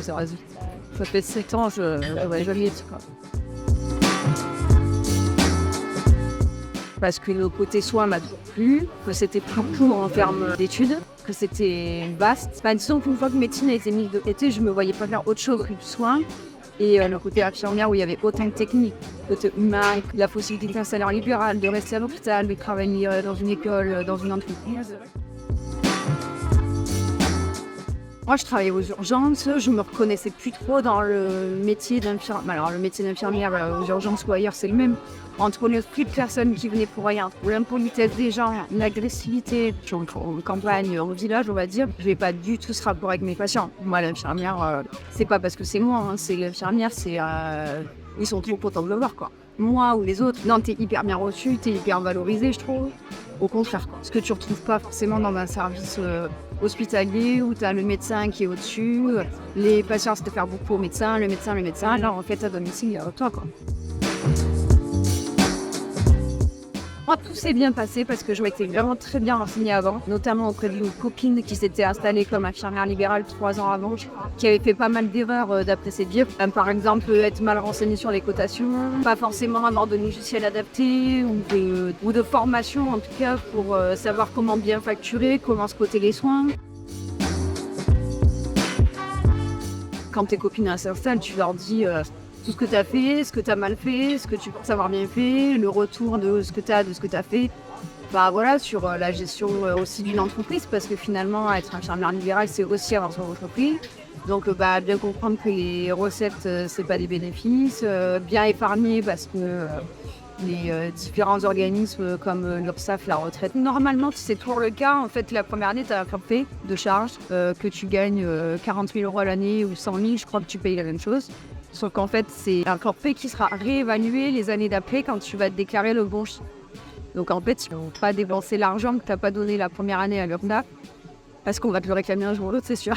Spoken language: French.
ça reste vite. Ça fait 7 ans, je l'ai dit, quoi. Parce que le côté soin m'a toujours plu, que c'était plus court en termes d'études, que c'était vaste. Enfin, disons qu'une fois que médecine a été mise de côté, je me voyais pas faire autre chose que du soin. Et le côté infirmière où il y avait autant de techniques, le côté humain, la possibilité d'un salaire libéral, de rester à l'hôpital, de travailler dans une école, dans une entreprise. Moi, je travaillais aux urgences, je me reconnaissais plus trop dans le métier d'infirmière. Alors, le métier d'infirmière aux urgences ou ailleurs, c'est le même. Entre le flux de personnes qui venaient pour rien, l'impolitesse des gens, l'agressivité, en campagne, en village, on va dire, je n'ai pas du tout ce rapport avec mes patients. Moi, l'infirmière, c'est pas parce que c'est moi, hein, c'est l'infirmière, ils sont trop contents de me voir, quoi. Moi ou les autres, non, t'es hyper bien reçu, t'es hyper valorisé, je trouve. Au contraire, quoi. Ce que tu retrouves pas forcément dans un service hospitalier où t'as le médecin qui est au-dessus, les patients se faire beaucoup au médecin, le médecin. Là, en fait, à domicile, il y a toi, quoi. Moi, tout s'est bien passé parce que je m'étais vraiment très bien renseignée avant, notamment auprès d'une copine qui s'était installée comme infirmière libérale 3 ans avant, qui avait fait pas mal d'erreurs d'après ses dires. Par exemple, être mal renseignée sur les cotations, pas forcément avoir de logiciel adapté ou de formation en tout cas pour savoir comment bien facturer, comment se coter les soins. Quand tes copines s'installent, tu leur dis tout ce que tu as fait, ce que tu as mal fait, ce que tu penses avoir bien fait, le retour de ce que tu as, de ce que tu as fait. Bah voilà, sur la gestion aussi d'une entreprise, parce que finalement, être infirmière libérale, c'est aussi avoir son entreprise. Donc bien comprendre que les recettes, c'est pas des bénéfices, bien épargner parce que les différents organismes comme l'URSSAF, la retraite. Normalement, si c'est toujours le cas, en fait, la première année, tu as un forfait de charge, que tu gagnes 40 000 € à l'année ou 100 000, je crois que tu payes la même chose. Sauf qu'en fait, c'est un forfait qui sera réévalué les années d'après quand tu vas te déclarer le bon chiffre. Donc en fait, tu ne vas pas dépenser l'argent que tu n'as pas donné la première année à l'URSSAF parce qu'on va te le réclamer un jour ou l'autre, c'est sûr.